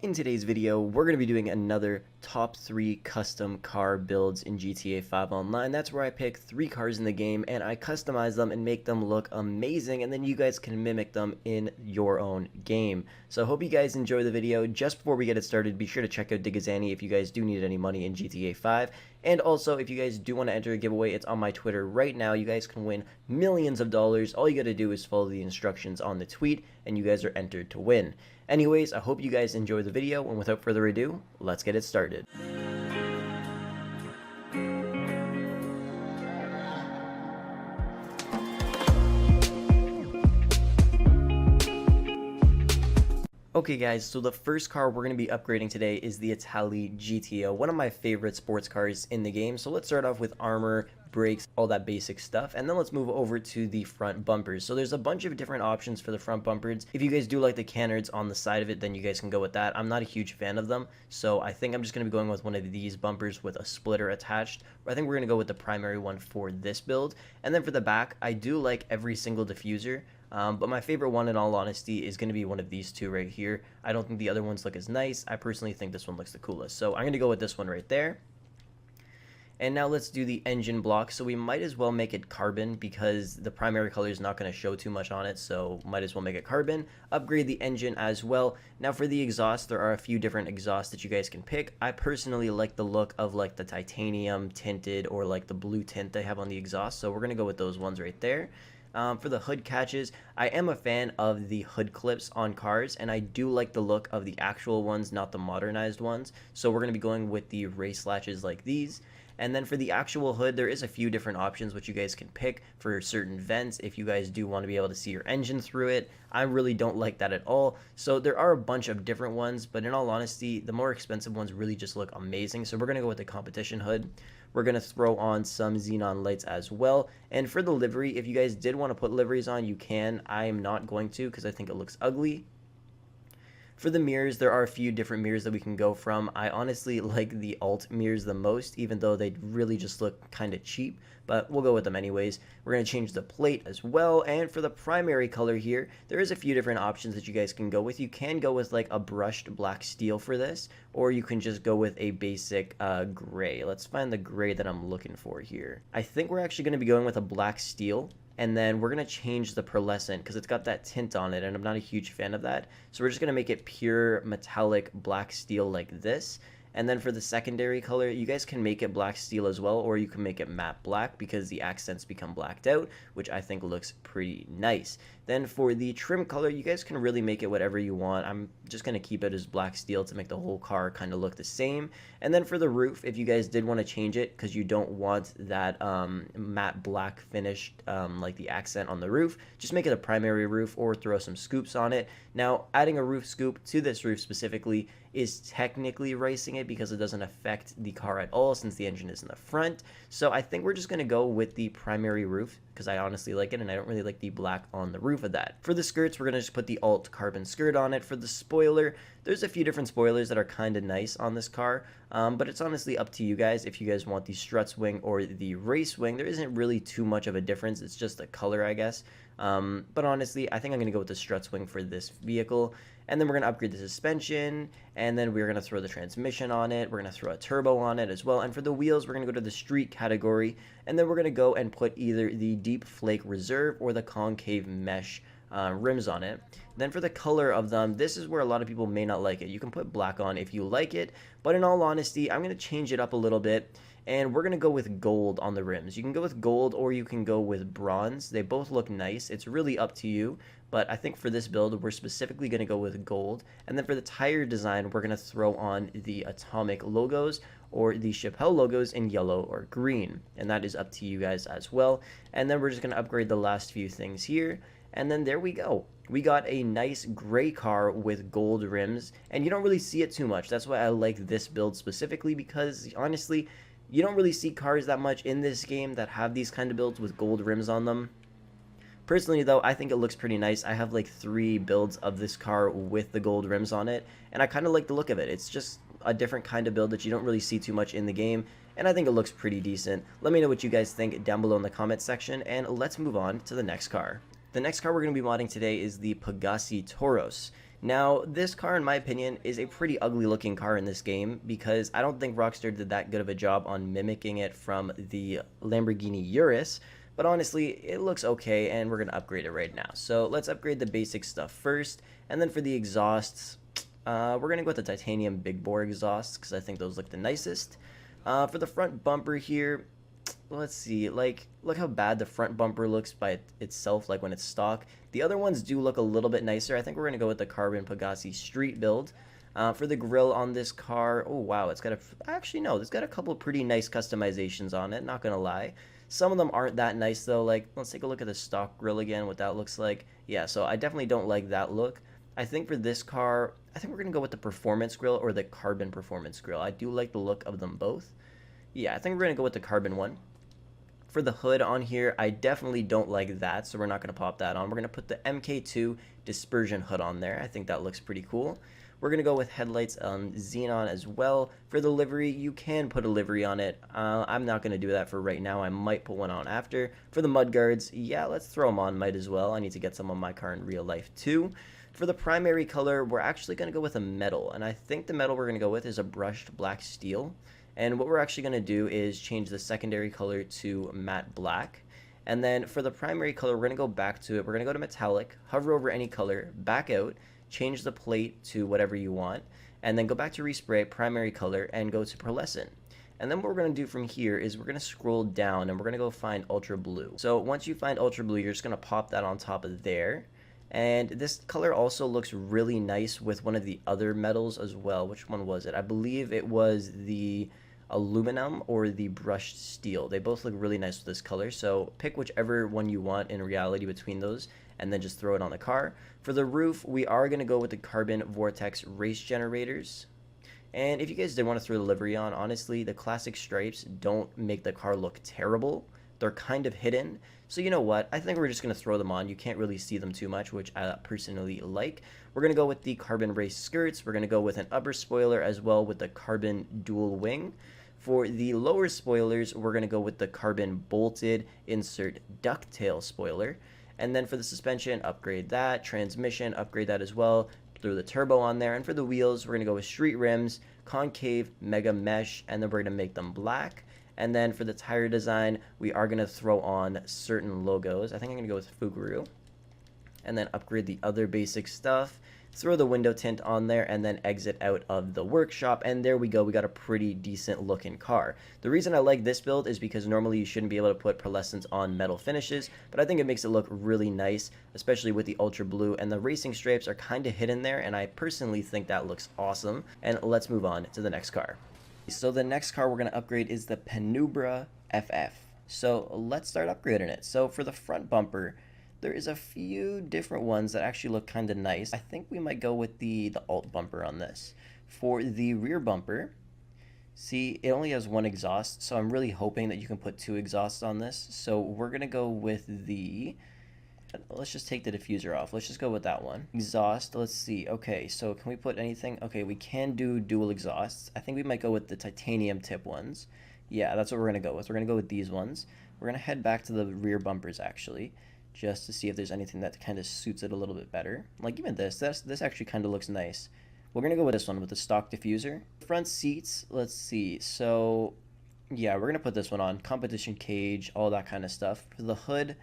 In today's video, we're going to be doing another top 3 custom car builds in GTA 5 Online. That's where I pick 3 cars in the game and I customize them and make them look amazing, and then you guys can mimic them in your own game. So I hope you guys enjoy the video. Just before we get it started, be sure to check out Digazani if you guys do need any money in GTA 5. And also, if you guys do want to enter a giveaway, it's on my Twitter right now. You guys can win millions of dollars. All you got to do is follow the instructions on the tweet and you guys are entered to win. Anyways, I hope you guys enjoy the video, and without further ado, let's get it started. Okay guys, so the first car we're going to be upgrading today is the Italy GTO, one of my favorite sports cars in the game. So let's start off with armor, brakes, all that basic stuff, and then let's move over to the front bumpers. So there's a bunch of different options for the front bumpers. If you guys do like the canards on the side of it, then you guys can go with that. I'm not a huge fan of them, so I think I'm just going to be going with one of these bumpers with a splitter attached. I think we're going to go with the primary one for this build. And then for the back, I do like every single diffuser. But my favorite one, in all honesty, is going to be one of these two right here. I don't think the other ones look as nice. I personally think this one looks the coolest. So I'm going to go with this one right there. And now let's do the engine block. So we might as well make it carbon because the primary color is not going to show too much on it. So might as well make it carbon. Upgrade the engine as well. Now for the exhaust, there are a few different exhausts that you guys can pick. I personally like the look of like the titanium tinted or like the blue tint they have on the exhaust. So we're going to go with those ones right there. For the hood catches, I am a fan of the hood clips on cars, and I do like the look of the actual ones, not the modernized ones. So we're going to be going with the race latches like these. And then for the actual hood, there is a few different options which you guys can pick for certain vents if you guys do want to be able to see your engine through it. I really don't like that at all. So there are a bunch of different ones, but in all honesty, the more expensive ones really just look amazing. So we're going to go with the competition hood. We're going to throw on some xenon lights as well. And for the livery, if you guys did want to put liveries on, you can. I am not going to because I think it looks ugly. For the mirrors, there are a few different mirrors that we can go from. I honestly like the alt mirrors the most, even though they really just look kind of cheap, but we'll go with them anyways. We're going to change the plate as well, and for the primary color here, there is a few different options that you guys can go with. You can go with like a brushed black steel for this, or you can just go with a basic gray. Let's find the gray that I'm looking for here. I think we're actually going to be going with a black steel. And then we're going to change the pearlescent because it's got that tint on it, and I'm not a huge fan of that. So we're just going to make it pure metallic black steel like this. And then for the secondary color, you guys can make it black steel as well, or you can make it matte black because the accents become blacked out, which I think looks pretty nice. Then for the trim color, you guys can really make it whatever you want. I'm just going to keep it as black steel to make the whole car kind of look the same. And then for the roof, if you guys did want to change it because you don't want that matte black finished like the accent on the roof, just make it a primary roof or throw some scoops on it. Now, adding a roof scoop to this roof specifically is technically racing it because it doesn't affect the car at all since the engine is in the front. So I think we're just going to go with the primary roof because I honestly like it and I don't really like the black on the roof of that. For the skirts, we're going to just put the alt carbon skirt on it. For the spoiler, there's a few different spoilers that are kind of nice on this car, but it's honestly up to you guys if you guys want the struts wing or the race wing. There isn't really too much of a difference. It's just the color, I guess. But honestly, I think I'm going to go with the struts wing for this vehicle. And then we're going to upgrade the suspension, and then we're going to throw the transmission on it. We're going to throw a turbo on it as well. And for the wheels, we're going to go to the street category, and then we're going to go and put either the deep flake reserve or the concave mesh rims on it. Then for the color of them, this is where a lot of people may not like it. You can put black on if you like it, but in all honesty, I'm going to change it up a little bit. And we're going to go with gold on the rims. You can go with gold or you can go with bronze. They both look nice. It's really up to you. But I think for this build, we're specifically going to go with gold. And then for the tire design, we're going to throw on the Atomic logos or the Chappelle logos in yellow or green. And that is up to you guys as well. And then we're just going to upgrade the last few things here. And then there we go. We got a nice gray car with gold rims. And you don't really see it too much. That's why I like this build specifically because honestly, you don't really see cars that much in this game that have these kind of builds with gold rims on them. Personally though, I think it looks pretty nice. I have like 3 builds of this car with the gold rims on it, and I kind of like the look of it. It's just a different kind of build that you don't really see too much in the game, and I think it looks pretty decent. Let me know what you guys think down below in the comment section, and let's move on to the next car. The next car we're going to be modding today is the Pegassi Toros. Now, this car, in my opinion, is a pretty ugly looking car in this game because I don't think Rockstar did that good of a job on mimicking it from the Lamborghini Urus, but honestly, it looks okay and we're going to upgrade it right now. So let's upgrade the basic stuff first, and then for the exhausts, we're going to go with the titanium big bore exhausts because I think those look the nicest. For the front bumper here, let's see, like, look how bad the front bumper looks by itself, like when it's stock. The other ones do look a little bit nicer. I think we're going to go with the carbon Pegasi street build. For the grill on this car, oh wow, it's got actually no, it's got a couple pretty nice customizations on it, not going to lie. Some of them aren't that nice though, like, let's take a look at the stock grill again, what that looks like. Yeah, so I definitely don't like that look. I think for this car, I think we're going to go with the performance grill or the carbon performance grill. I do like the look of them both. Yeah, I think we're going to go with the carbon one. For the hood on here, I definitely don't like that, so we're not going to pop that on. We're going to put the MK2 dispersion hood on there. I think that looks pretty cool. We're going to go with headlights on xenon as well. For the livery, you can put a livery on it. I'm not going to do that for right now. I might put one on after. For the mudguards, yeah, let's throw them on, might as well. I need to get some on my car in real life too. For the primary color, we're actually going to go with a metal, and I think the metal we're going to go with is a brushed black steel. And what we're actually going to do is change the secondary color to matte black. And then for the primary color, we're going to go back to it. We're going to go to metallic, hover over any color, back out, change the plate to whatever you want, and then go back to respray, primary color, and go to pearlescent. And then what we're going to do from here is we're going to scroll down and we're going to go find ultra blue. So once you find ultra blue, you're just going to pop that on top of there. And this color also looks really nice with one of the other metals as well. Which one was it? I believe it was the aluminum or the brushed steel. They both look really nice with this color, so pick whichever one you want in reality between those and then just throw it on the car. For the roof, we are going to go with the carbon vortex race generators. And if you guys did want to throw the livery on, honestly, the classic stripes don't make the car look terrible. They're kind of hidden, so you know what, I think we're just going to throw them on. You can't really see them too much, which I personally like. We're going to go with the carbon race skirts. We're going to go with an upper spoiler as well with the carbon dual wing. For the lower spoilers, we're going to go with the carbon bolted insert ducktail spoiler. And then for the suspension, upgrade that. Transmission, upgrade that as well. Throw the turbo on there. And for the wheels, we're going to go with street rims, concave, mega mesh, and then we're going to make them black. And then for the tire design, we are going to throw on certain logos. I think I'm going to go with Fuguru. And then upgrade the other basic stuff. Throw the window tint on there and then exit out of the workshop, and there we go. We got a pretty decent looking car. The reason I like this build is because normally you shouldn't be able to put pearlescence on metal finishes, but I think it makes it look really nice, especially with the ultra blue, and the racing stripes are kind of hidden there, and I personally think that looks awesome. And let's move on to the next car. So the next car we're going to upgrade is the Penumbra FF. So let's start upgrading it. So for the front bumper, there is a few different ones that actually look kind of nice. I think we might go with the alt bumper on this. For the rear bumper, see, it only has one exhaust, so I'm really hoping that you can put two exhausts on this. So we're going to go with the, let's just take the diffuser off. Let's just go with that one. Exhaust, let's see. Okay, so can we put anything? Okay, we can do dual exhausts. I think we might go with the titanium tip ones. Yeah, that's what we're going to go with. We're going to go with these ones. We're going to head back to the rear bumpers, actually, just to see if there's anything that kind of suits it a little bit better. Like even this actually kind of looks nice. We're going to go with this one with the stock diffuser. Front seats, let's see. So yeah, we're going to put this one on. Competition cage, all that kind of stuff. For the hood,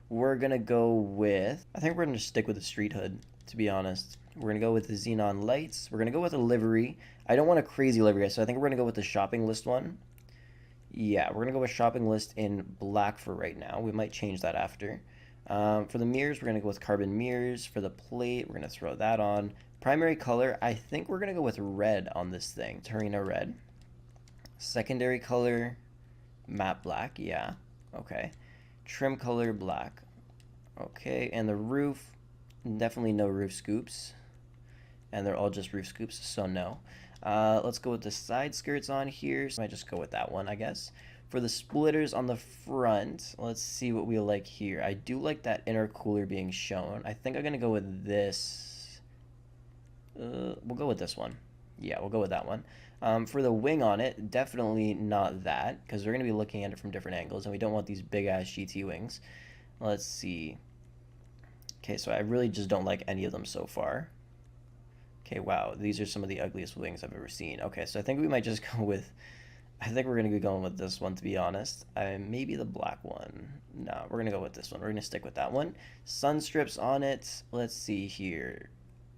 we're going to go with, I think we're going to stick with the street hood, to be honest. We're going to go with the xenon lights. We're going to go with a livery. I don't want a crazy livery, so I think we're going to go with the shopping list one. Yeah, we're going to go with shopping list in black for right now. We might change that after. For the mirrors, we're going to go with carbon mirrors. For the plate, we're going to throw that on. Primary color, I think we're going to go with red on this thing. Torino red. Secondary color, matte black. Yeah, okay. Trim color, black. Okay, and the roof, definitely no roof scoops. And they're all just roof scoops, so no. Let's go with the side skirts on here. So I might just go with that one, I guess. For the splitters on the front, let's see what we like here. I do like that intercooler being shown. I think I'm going to go with this. We'll go with this one. Yeah, we'll go with that one. For the wing on it, definitely not that, because we're going to be looking at it from different angles, and we don't want these big-ass GT wings. Let's see. Okay, so I really just don't like any of them so far. Okay, wow, these are some of the ugliest wings I've ever seen. Okay, so I think we might just go with, I think we're gonna be going with this one, to be honest. Maybe the black one. No, we're gonna go with this one. We're gonna stick with that one. Sun strips on it. Let's see here.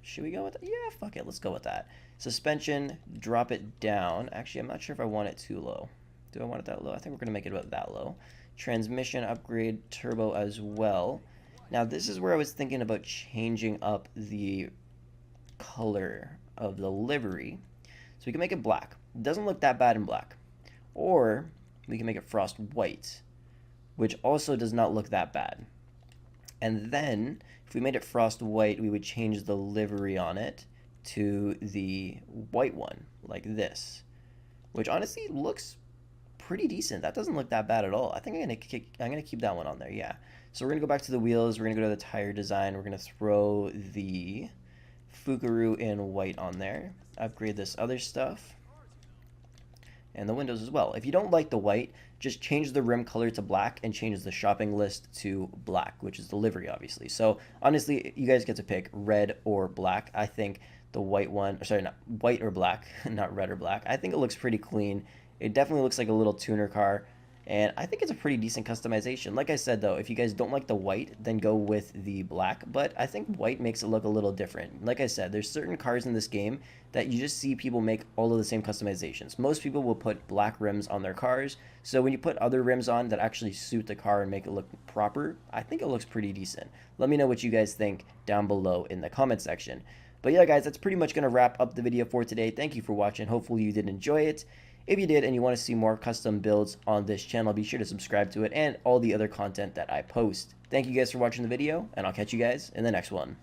Should we go with that? Yeah, fuck it. Let's go with that. Suspension, drop it down. Actually, I'm not sure if I want it too low. Do I want it that low? I think we're gonna make it about that low. Transmission upgrade, turbo as well. Now, this is where I was thinking about changing up the color of the livery. So we can make it black. It doesn't look that bad in black. Or we can make it frost white, which also does not look that bad. And then if we made it frost white, we would change the livery on it to the white one, like this, which honestly looks pretty decent. That doesn't look that bad at all. I think I'm gonna keep that one on there. Yeah. So we're gonna go back to the wheels. We're gonna go to the tire design. We're gonna throw the Fukaru in white on there. Upgrade this other stuff. And the windows as well. If you don't like the white, just change the rim color to black and change the shopping list to black, which is the livery, obviously. So honestly, you guys get to pick red or black. I think the white one, sorry, not white or black, not red or black. I think it looks pretty clean. It definitely looks like a little tuner car. And I think it's a pretty decent customization. Like I said, though, if you guys don't like the white, then go with the black. But I think white makes it look a little different. Like I said, there's certain cars in this game that you just see people make all of the same customizations. Most people will put black rims on their cars. So when you put other rims on that actually suit the car and make it look proper, I think it looks pretty decent. Let me know what you guys think down below in the comment section. But yeah, guys, that's pretty much going to wrap up the video for today. Thank you for watching. Hopefully you did enjoy it. If you did and you want to see more custom builds on this channel, be sure to subscribe to it and all the other content that I post. Thank you guys for watching the video, and I'll catch you guys in the next one.